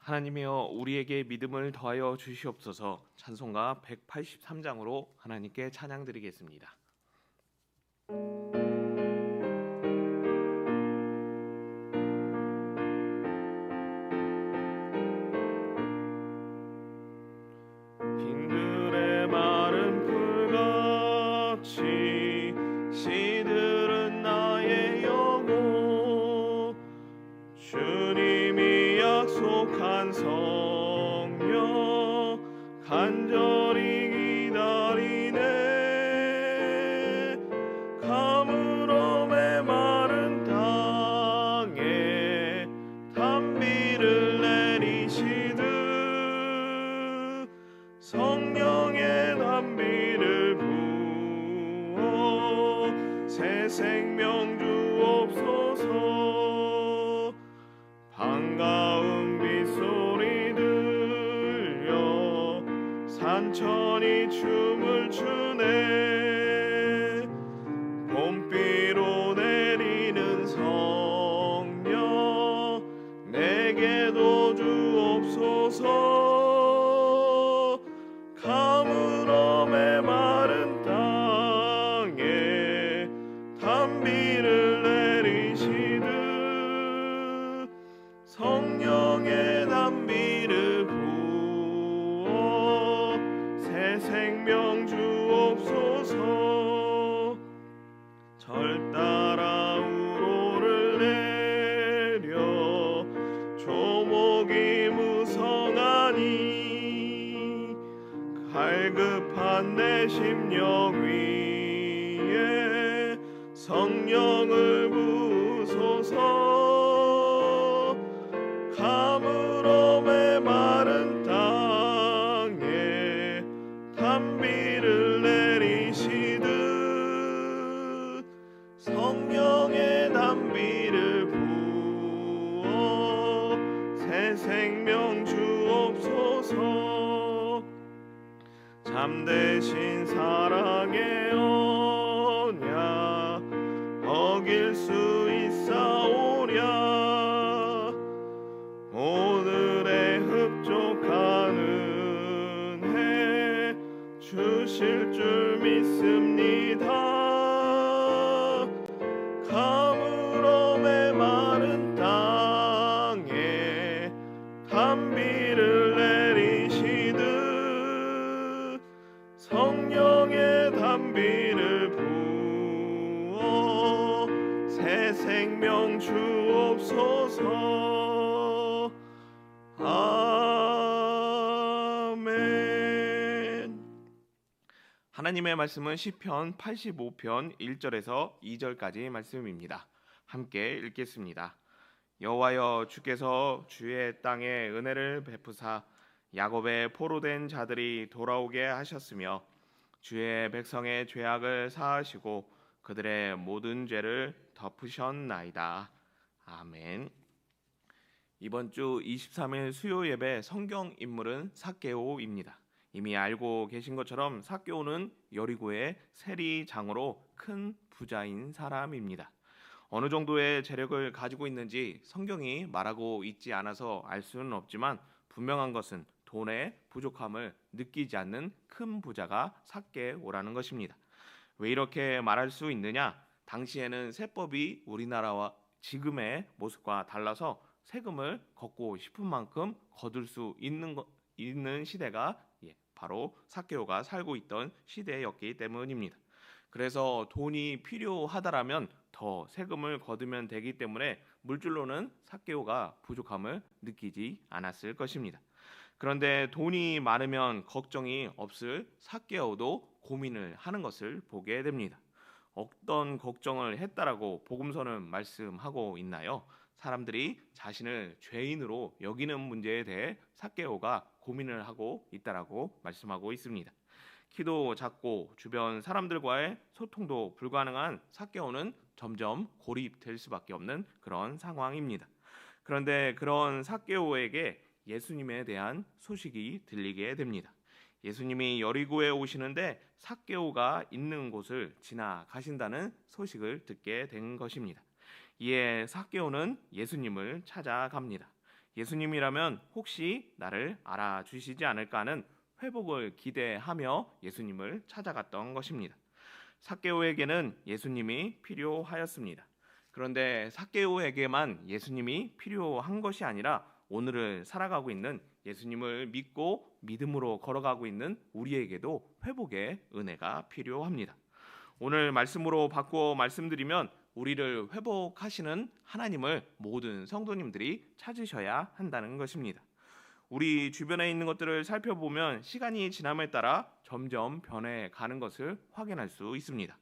하나님이여 우리에게 믿음을 더하여 주시옵소서. 찬송가 183장으로 하나님께 찬양드리겠습니다. 빈들의 마른 풀같이 시들은 나의 영혼, 주님이 약속한 성령 간절히 기다리네. 가물어 메마른 땅에 단비를 내리시듯 성령의 단비를 부어 새 생명 주옵소서. 반가운 빗소리 들려 산천이 춤을 추네. 봄비로 내리는 성령 내게도 주옵소서. 가물어 메마른 땅에 단비를 내리시듯 성령의 단비를 부어 새 생명 주옵소서. 절 따라 우로를 내려 조목이 무성하니 갈급한 내 심령 위에 성령을 부으소서. 가물어 메마른 땅에 단비를 내리시듯 성령의 단비를 부어 새 생명 주옵소서. 참되신 사랑의 언약 어길 수 있사오랴. 오늘의 흡족한 은혜 주실 줄 믿습니다. 가물어 메마른 땅에 단비를 내리시듯 성령의 단비를 부어 새 생명 주옵소서. 아멘. 하나님의 말씀은 시편 85편 1절에서 2절까지 말씀입니다. 함께 읽겠습니다. 여호와여, 주께서 주의 땅에 은혜를 베푸사 야곱의 포로된 자들이 돌아오게 하셨으며 주의 백성의 죄악을 사하시고 그들의 모든 죄를 덮으셨나이다. 아멘. 이번 주 23일 수요 예배 성경 인물은 삭개오입니다. 이미 알고 계신 것처럼 삭개오는 여리고의 세리장으로 큰 부자인 사람입니다. 어느 정도의 재력을 가지고 있는지 성경이 말하고 있지 않아서 알 수는 없지만 분명한 것은 돈의 부족함을 느끼지 않는 큰 부자가 삭개오라는 것입니다. 왜 이렇게 말할 수 있느냐? 당시에는 세법이 우리나라와 지금의 모습과 달라서 세금을 걷고 싶은 만큼 거둘 수 있는 시대가 바로 삭개오가 살고 있던 시대였기 때문입니다. 그래서 돈이 필요하다라면 더 세금을 거두면 되기 때문에 물질로는 삭개오가 부족함을 느끼지 않았을 것입니다. 그런데 돈이 많으면 걱정이 없을 삭개오도 고민을 하는 것을 보게 됩니다. 어떤 걱정을 했다라고 복음서는 말씀하고 있나요? 사람들이 자신을 죄인으로 여기는 문제에 대해 삭개오가 고민을 하고 있다라고 말씀하고 있습니다. 키도 작고 주변 사람들과의 소통도 불가능한 삭개오는 점점 고립될 수밖에 없는 그런 상황입니다. 그런데 그런 삭개오에게 예수님에 대한 소식이 들리게 됩니다. 예수님이 여리고에 오시는데 삭개오가 있는 곳을 지나가신다는 소식을 듣게 된 것입니다. 이에 삭개오는 예수님을 찾아갑니다. 예수님이라면 혹시 나를 알아주시지 않을까 하는 회복을 기대하며 예수님을 찾아갔던 것입니다. 삭개오에게는 예수님이 필요하였습니다. 그런데 삭개오에게만 예수님이 필요한 것이 아니라 오늘을 살아가고 있는 예수님을 믿고 믿음으로 걸어가고 있는 우리에게도 회복의 은혜가 필요합니다. 오늘 말씀으로 바꾸어 말씀드리면 우리를 회복하시는 하나님을 모든 성도님들이 찾으셔야 한다는 것입니다. 우리 주변에 있는 것들을 살펴보면 시간이 지남에 따라 점점 변해가는 것을 확인할 수 있습니다.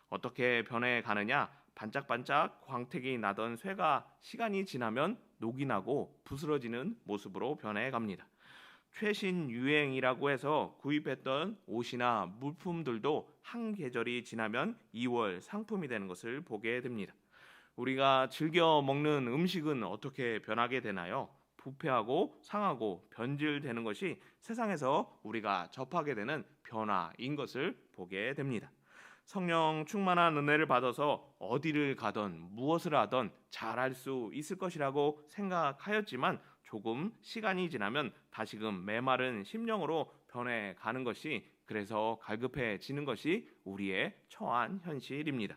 어떻게 변해가느냐? 반짝반짝 광택이 나던 쇠가 시간이 지나면 녹이 나고 부스러지는 모습으로 변해갑니다. 최신 유행이라고 해서 구입했던 옷이나 물품들도 한 계절이 지나면 2월 상품이 되는 것을 보게 됩니다. 우리가 즐겨 먹는 음식은 어떻게 변하게 되나요? 부패하고 상하고 변질되는 것이 세상에서 우리가 접하게 되는 변화인 것을 보게 됩니다. 성령 충만한 은혜를 받아서 어디를 가던 무엇을 하던 잘할 수 있을 것이라고 생각하였지만 조금 시간이 지나면 다시금 메마른 심령으로 변해가는 것이, 그래서 갈급해지는 것이 우리의 처한 현실입니다.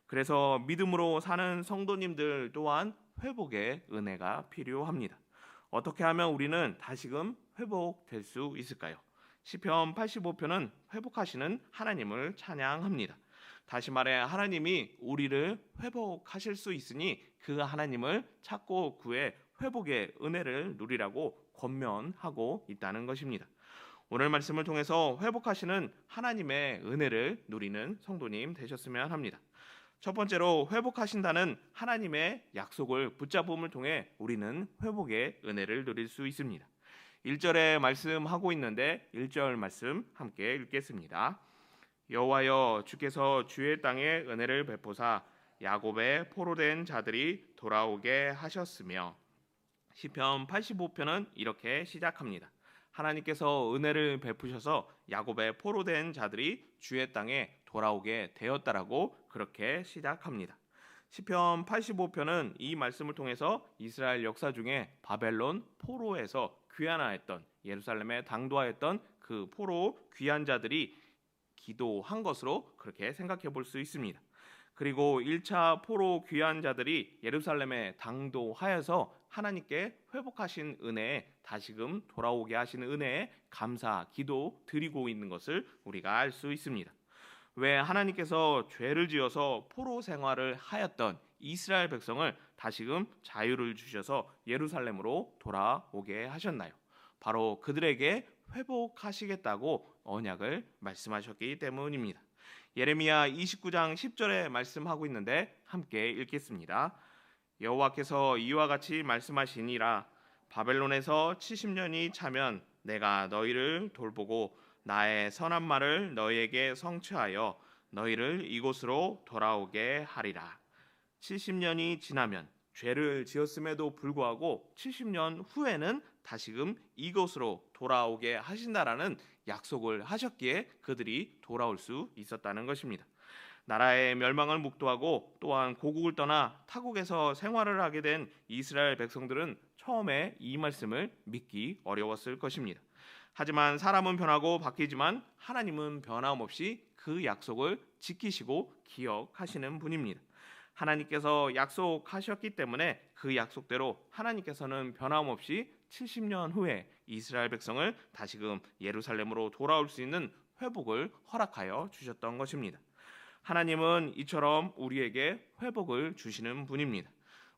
그래서 믿음으로 사는 성도님들 또한 회복의 은혜가 필요합니다. 어떻게 하면 우리는 다시금 회복될 수 있을까요? 시편 85편은 회복하시는 하나님을 찬양합니다. 다시 말해 하나님이 우리를 회복하실 수 있으니 그 하나님을 찾고 구해 회복의 은혜를 누리라고 권면하고 있다는 것입니다. 오늘 말씀을 통해서 회복하시는 하나님의 은혜를 누리는 성도님 되셨으면 합니다. 첫 번째로 회복하신다는 하나님의 약속을 붙잡음을 통해 우리는 회복의 은혜를 누릴 수 있습니다. 1절에 말씀하고 있는데 1절 말씀 함께 읽겠습니다. 여호와여 주께서 주의 땅에 은혜를 베푸사 야곱의 포로된 자들이 돌아오게 하셨으며. 시편 85편은 이렇게 시작합니다. 하나님께서 은혜를 베푸셔서 야곱의 포로된 자들이 주의 땅에 돌아오게 되었다라고 그렇게 시작합니다. 시편 85편은 이 말씀을 통해서 이스라엘 역사 중에 바벨론 포로에서 귀환하였던, 예루살렘에 당도하였던 그 포로 귀환 자들이 기도한 것으로 그렇게 생각해 볼 수 있습니다. 그리고 1차 포로 귀환 자들이 예루살렘에 당도하여서 하나님께 회복하신 은혜에 다시금 돌아오게 하시는 은혜에 감사 기도 드리고 있는 것을 우리가 알 수 있습니다. 왜 하나님께서 죄를 지어서 포로 생활을 하였던 이스라엘 백성을 다시금 자유를 주셔서 예루살렘으로 돌아오게 하셨나요? 바로 그들에게 회복하시겠다고 언약을 말씀하셨기 때문입니다. 예레미야 29장 10절에 말씀하고 있는데 함께 읽겠습니다. 여호와께서 이와 같이 말씀하시니라. 바벨론에서 70년이 차면 내가 너희를 돌보고 나의 선한 말을 너희에게 성취하여 너희를 이곳으로 돌아오게 하리라. 70년이 지나면, 죄를 지었음에도 불구하고 70년 후에는 다시금 이곳으로 돌아오게 하신다라는 약속을 하셨기에 그들이 돌아올 수 있었다는 것입니다. 나라의 멸망을 목도하고 또한 고국을 떠나 타국에서 생활을 하게 된 이스라엘 백성들은 처음에 이 말씀을 믿기 어려웠을 것입니다. 하지만 사람은 변하고 바뀌지만 하나님은 변함없이 그 약속을 지키시고 기억하시는 분입니다. 하나님께서 약속하셨기 때문에 그 약속대로 하나님께서는 변함없이 70년 후에 이스라엘 백성을 다시금 예루살렘으로 돌아올 수 있는 회복을 허락하여 주셨던 것입니다. 하나님은 이처럼 우리에게 회복을 주시는 분입니다.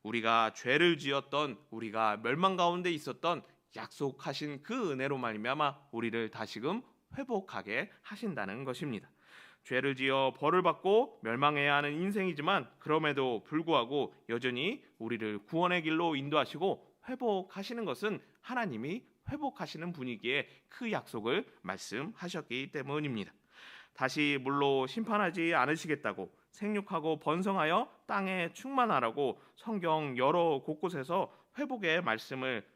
우리가 죄를 지었던, 우리가 멸망 가운데 있었던 약속하신 그 은혜로 말미암아 우리를 다시금 회복하게 하신다는 것입니다. 죄를 지어 벌을 받고 멸망해야 하는 인생이지만 그럼에도 불구하고 여전히 우리를 구원의 길로 인도하시고 회복하시는 것은 하나님이 회복하시는 분이기에 그 약속을 말씀하셨기 때문입니다. 다시 물로 심판하지 않으시겠다고 생육하고 번성하여 땅에 충만하라고 성경 여러 곳곳에서 회복의 말씀을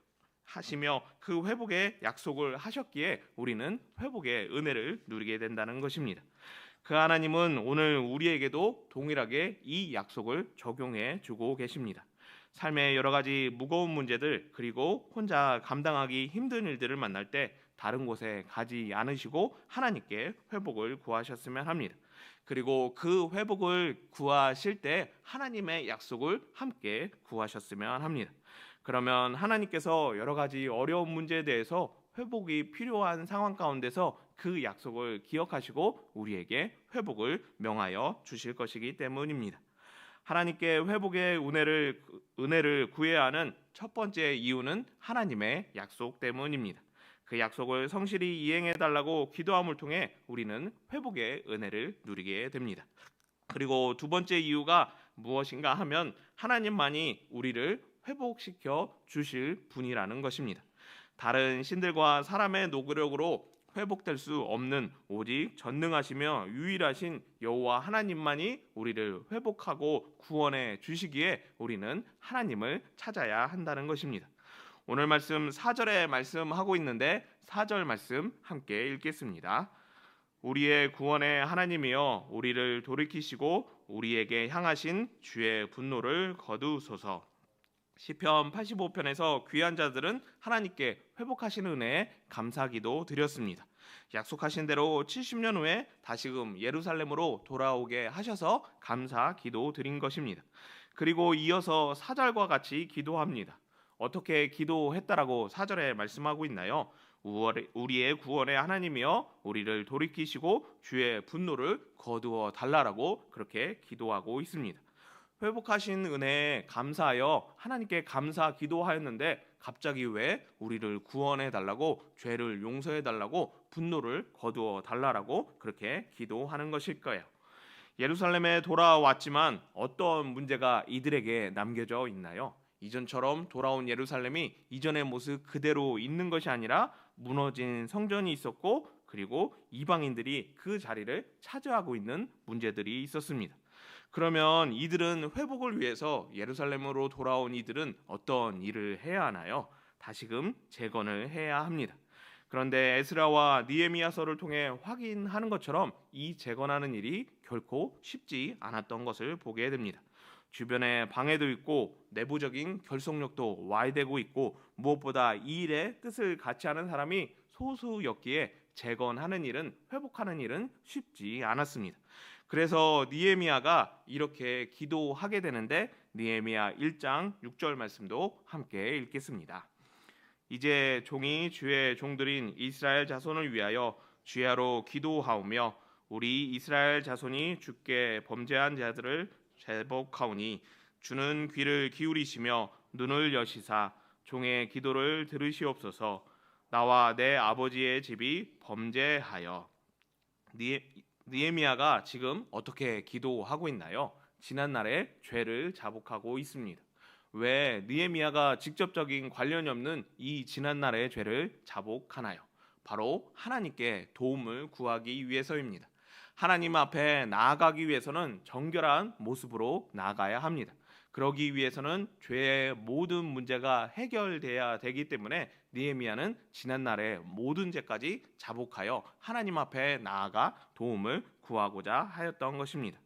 하시며 그 회복의 약속을 하셨기에 우리는 회복의 은혜를 누리게 된다는 것입니다. 그 하나님은 오늘 우리에게도 동일하게 이 약속을 적용해 주고 계십니다. 삶의 여러 가지 무거운 문제들 그리고 혼자 감당하기 힘든 일들을 만날 때 다른 곳에 가지 않으시고 하나님께 회복을 구하셨으면 합니다. 그리고 그 회복을 구하실 때 하나님의 약속을 함께 구하셨으면 합니다. 그러면 하나님께서 여러 가지 어려운 문제에 대해서 회복이 필요한 상황 가운데서 그 약속을 기억하시고 우리에게 회복을 명하여 주실 것이기 때문입니다. 하나님께 회복의 은혜를 구해야 하는 첫 번째 이유는 하나님의 약속 때문입니다. 그 약속을 성실히 이행해 달라고 기도함을 통해 우리는 회복의 은혜를 누리게 됩니다. 그리고 두 번째 이유가 무엇인가 하면 하나님만이 우리를 회복시켜 주실 분이라는 것입니다. 다른 신들과 사람의 노력으로 회복될 수 없는 오직 전능하시며 유일하신 여호와 하나님만이 우리를 회복하고 구원해 주시기에 우리는 하나님을 찾아야 한다는 것입니다. 오늘 말씀 4절에 말씀하고 있는데 4절 말씀 함께 읽겠습니다. 우리의 구원의 하나님이여 우리를 돌이키시고 우리에게 향하신 주의 분노를 거두소서. 시편 85편에서 귀한 자들은 하나님께 회복하시는 은혜에 감사기도 드렸습니다. 약속하신 대로 70년 후에 다시금 예루살렘으로 돌아오게 하셔서 감사기도 드린 것입니다. 그리고 이어서 4절과 같이 기도합니다. 어떻게 기도했다라고 4절에 말씀하고 있나요? 우리의 구원의 하나님이여 우리를 돌이키시고 주의 분노를 거두어 달라라고 그렇게 기도하고 있습니다. 회복하신 은혜에 감사하여 하나님께 감사 기도하였는데 갑자기 왜 우리를 구원해 달라고 죄를 용서해 달라고 분노를 거두어 달라라고 그렇게 기도하는 것일까요? 예루살렘에 돌아왔지만 어떤 문제가 이들에게 남겨져 있나요? 이전처럼 돌아온 예루살렘이 이전의 모습 그대로 있는 것이 아니라 무너진 성전이 있었고 그리고 이방인들이 그 자리를 차지하고 있는 문제들이 있었습니다. 그러면 이들은 회복을 위해서 예루살렘으로 돌아온 이들은 어떤 일을 해야 하나요? 다시금 재건을 해야 합니다. 그런데 에스라와 느헤미야서를 통해 확인하는 것처럼 이 재건하는 일이 결코 쉽지 않았던 것을 보게 됩니다. 주변에 방해도 있고 내부적인 결속력도 와해되고 있고 무엇보다 이 일에 뜻을 같이 하는 사람이 소수였기에 재건하는 일은 회복하는 일은 쉽지 않았습니다. 그래서 느헤미야가 이렇게 기도하게 되는데 느헤미야 1장 6절 말씀도 함께 읽겠습니다. 이제 종이 주의 종들인 이스라엘 자손을 위하여 주야로 기도하오며 우리 이스라엘 자손이 주께 범죄한 자들을 제복하오니 주는 귀를 기울이시며 눈을 여시사 종의 기도를 들으시옵소서. 나와 내 아버지의 집이 범죄하여. 느헤미야가 지금 어떻게 기도하고 있나요? 지난날의 죄를 자복하고 있습니다. 왜 느헤미야가 직접적인 관련이 없는 이 지난날의 죄를 자복하나요? 바로 하나님께 도움을 구하기 위해서입니다. 하나님 앞에 나아가기 위해서는 정결한 모습으로 나아가야 합니다. 그러기 위해서는 죄의 모든 문제가 해결돼야 되기 때문에 느헤미야는 지난날의 모든 죄까지 자복하여 하나님 앞에 나아가 도움을 구하고자 하였던 것입니다.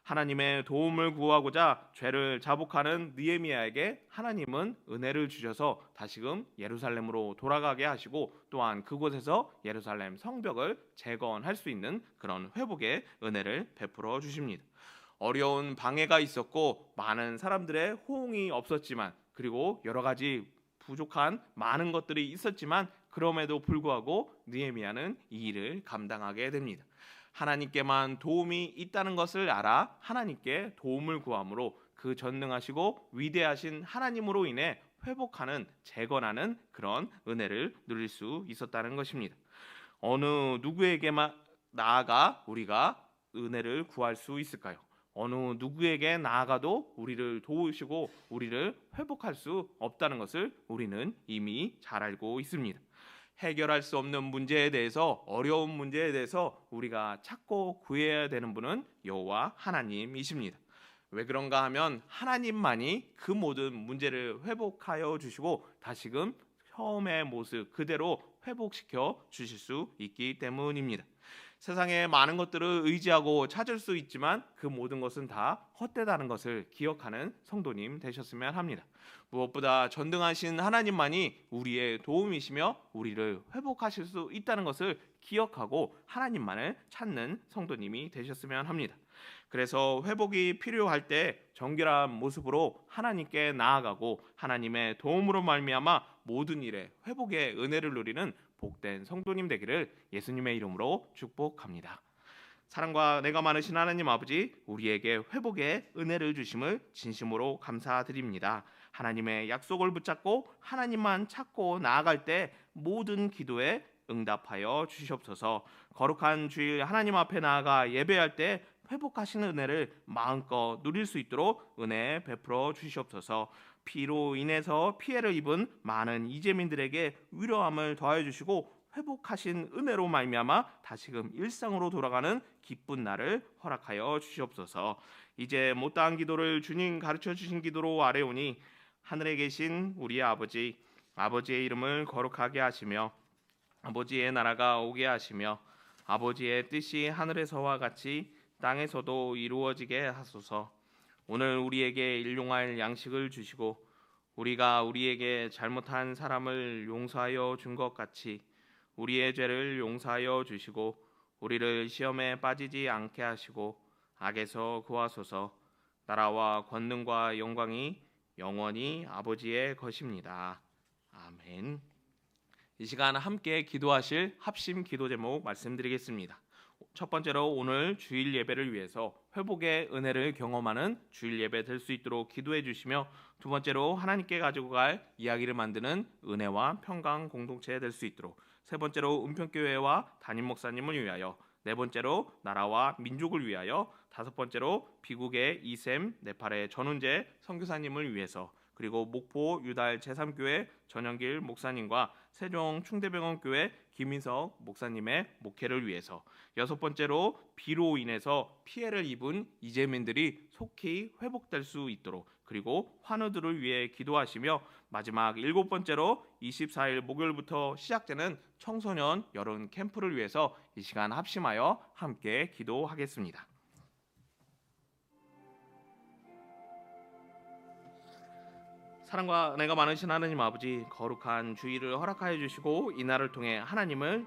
하나님의 도움을 구하고자 죄를 자복하는 느헤미야에게 하나님은 은혜를 주셔서 다시금 예루살렘으로 돌아가게 하시고 또한 그곳에서 예루살렘 성벽을 재건할 수 있는 그런 회복의 은혜를 베풀어 주십니다. 어려운 방해가 있었고 많은 사람들의 호응이 없었지만 그리고 여러 가지 부족한 많은 것들이 있었지만 그럼에도 불구하고 느헤미야는 이 일을 감당하게 됩니다. 하나님께만 도움이 있다는 것을 알아 하나님께 도움을 구함으로 그 전능하시고 위대하신 하나님으로 인해 회복하는 재건하는 그런 은혜를 누릴 수 있었다는 것입니다. 어느 누구에게만 나아가 우리가 은혜를 구할 수 있을까요? 어느 누구에게 나아가도 우리를 도우시고 우리를 회복할 수 없다는 것을 우리는 이미 잘 알고 있습니다. 해결할 수 없는 문제에 대해서 어려운 문제에 대해서 우리가 찾고 구해야 되는 분은 여호와 하나님이십니다. 왜 그런가 하면 하나님만이 그 모든 문제를 회복하여 주시고 다시금 처음의 모습 그대로 회복시켜 주실 수 있기 때문입니다. 세상에 많은 것들을 의지하고 찾을 수 있지만 그 모든 것은 다 헛되다는 것을 기억하는 성도님 되셨으면 합니다. 무엇보다 전능하신 하나님만이 우리의 도움이시며 우리를 회복하실 수 있다는 것을 기억하고 하나님만을 찾는 성도님이 되셨으면 합니다. 그래서 회복이 필요할 때 정결한 모습으로 하나님께 나아가고 하나님의 도움으로 말미암아 모든 일에 회복의 은혜를 누리는 복된 성도님 되기를 예수님의 이름으로 축복합니다. 사랑과 내가 많으신 하나님 아버지, 우리에게 회복의 은혜를 주심을 진심으로 감사드립니다. 하나님의 약속을 붙잡고 하나님만 찾고 나아갈 때 모든 기도에 응답하여 주시옵소서. 거룩한 주일 하나님 앞에 나아가 예배할 때 회복하시는 은혜를 마음껏 누릴 수 있도록 은혜 베풀어 주시옵소서. 피로 인해서 피해를 입은 많은 이재민들에게 위로함을 더하여 주시고 회복하신 은혜로 말미암아 다시금 일상으로 돌아가는 기쁜 날을 허락하여 주시옵소서. 이제 못다한 기도를 주님 가르쳐 주신 기도로 아뢰오니 하늘에 계신 우리 아버지, 아버지의 이름을 거룩하게 하시며 아버지의 나라가 오게 하시며 아버지의 뜻이 하늘에서와 같이 땅에서도 이루어지게 하소서. 오늘 우리에게 일용할 양식을 주시고 우리가 우리에게 잘못한 사람을 용서하여 준 것 같이 우리의 죄를 용서하여 주시고 우리를 시험에 빠지지 않게 하시고 악에서 구하소서. 나라와 권능과 영광이 영원히 아버지의 것입니다. 아멘. 이 시간 함께 기도하실 합심 기도 제목 말씀드리겠습니다. 첫 번째로 오늘 주일 예배를 위해서 회복의 은혜를 경험하는 주일 예배 될 수 있도록 기도해 주시며, 두 번째로 하나님께 가지고 갈 이야기를 만드는 은혜와 평강 공동체 될 수 있도록, 세 번째로 은평교회와 담임 목사님을 위하여, 네 번째로 나라와 민족을 위하여, 다섯 번째로 비국의 이샘 네팔의 전훈재 선교사님을 위해서, 그리고 목포 유달 제3교회 전영길 목사님과 세종 충대병원교회 김인석 목사님의 목회를 위해서, 여섯 번째로 비로 인해서 피해를 입은 이재민들이 속히 회복될 수 있도록, 그리고 환우들을 위해 기도하시며, 마지막 일곱 번째로 24일 목요일부터 시작되는 청소년 여름 캠프를 위해서 이 시간 합심하여 함께 기도하겠습니다. 사랑과 은혜가 많으신 하나님 아버지, 거룩한 주일을 허락하여 주시고 이 날을 통해 하나님을